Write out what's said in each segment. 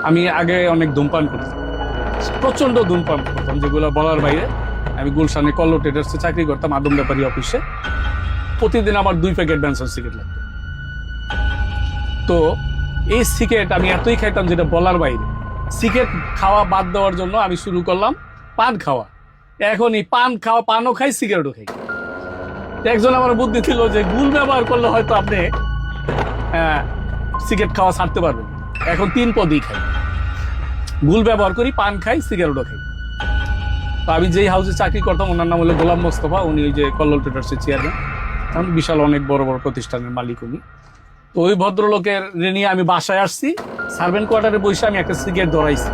আমি আগে অনেক ধূমপান করতাম, প্রচন্ড ধূমপান করতাম, যেগুলো বলার বাইরে। আমি গুলশানে কল্লো ট্রেডার্সে চাকরি করতাম, আদম ব্যাপারী অফিসে। প্রতিদিন আমার 2 প্যাকেট বেনসন সিগারেট লাগতো। তো এই সিগারেট আমি এতই খাইতাম যেটা বলার বাইরে। সিগারেট খাওয়া বাদ দেওয়ার জন্য আমি শুরু করলাম পান খাওয়া। এখন এই পানও খাই, সিগারেটও খাই। একজন আমার বুদ্ধি ছিল যে গুল ব্যবহার করলে হয়তো আপনি সিগারেট খাওয়া ছাড়তে পারবেন। এখন 3 পদই খাই, গুল ব্যবহার করি, পান খাই, সিগারেটও খাই। তো আমি যেই হাউসে চাকরি করতাম ওনার নাম হলো গোলাম মোস্তফা, উনি ওই যে কল্লোল ট্রেডার্সের চেয়ারম্যান, কারণ বিশাল অনেক বড় বড় প্রতিষ্ঠানের মালিক উনি। তো ওই ভদ্রলোকের নিয়ে আমি বাসায় আসছি, সার্ভেন্ট কোয়ার্টারে বসে আমি একটা সিগারেট ধরাইছি।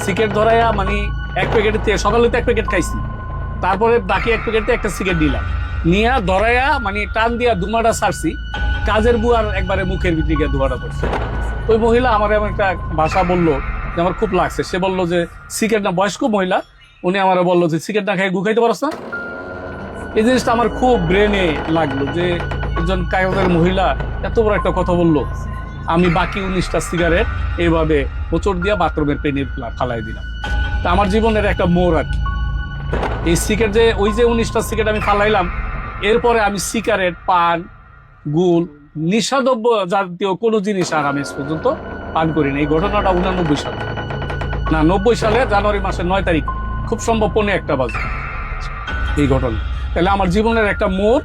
সিগারেট ধরাইয়া মানে 1 প্যাকেটের থেকে সকালে তো 1 প্যাকেট খাইছি, তারপরে বাকি 1 প্যাকেটে একটা সিগারেট দিলাম, নিয়ে ধরাইয়া মানে টান দিয়া ধুমাটা ছাড়ছি। কাজের বুয়ার একবারে মুখের ভিতরে গিয়ে ধোয়াটা পড়ছে। ওই মহিলা আমার এমন একটা ভাষা বললো যে আমার খুব লাগছে। সে বললো যে সিগারেট না, বয়স্ক মহিলা, উনি আমার বললো যে সিগারেট না খাই গু খাইতে পারছ না। এই জিনিসটা আমার খুব ব্রেনে লাগলো যে একজন কায়দের মহিলা এত বড় একটা কথা বললো। আমি বাকি 19টা সিগারেট এইভাবে হোঁচট দিয়া বাথরুমের পেনে ফালাই দিলাম। তা আমার জীবনের একটা মোড় আর কি। এই সিগারেট যে ওই যে 19টা সিগারেট আমি ফালাইলাম, এরপরে আমি সিগারেট, পান, গুল, নিশাদ্রব্য জাতীয় কোনো জিনিস আর আমি পর্যন্ত পান করি না। এই ঘটনাটা 89 সালে, না 90 সালে জানুয়ারি মাসের 9 তারিখ, খুব সম্ভব 1:45 বাজে এই ঘটনা। তাহলে আমার জীবনের একটা মোড়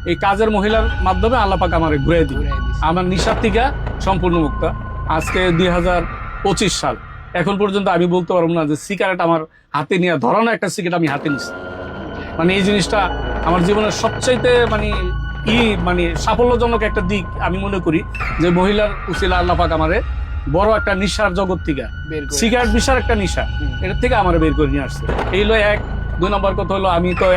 এই কাজের মহিলার মাধ্যমে আল্লাহ পাক আমারে ঘুরে দিবে। আমার নিশার থেকে সম্পূর্ণ মুক্ত। আজকে 2025 সাল, এখন পর্যন্ত আমি বলতে পারবো না যে সিগারেট আমার হাতে নিয়ে ধরানো একটা সিগারেট আমি হাতে নিচ্ছি। মানে এই জিনিসটা আমার জীবনের সবচাইতে মানে সাফল্যজনক একটা দিক আমি মনে করি, যে মহিলার উসিলা আল্লাহ পাক আমারে বড় একটা নিশার জগৎ থেকে, সিগারেট বিশাল একটা নিশা, এটার থেকে আমারে বের করে নিয়ে আসছে। এই হলো 1। 2 নম্বর কথা হলো আমি তো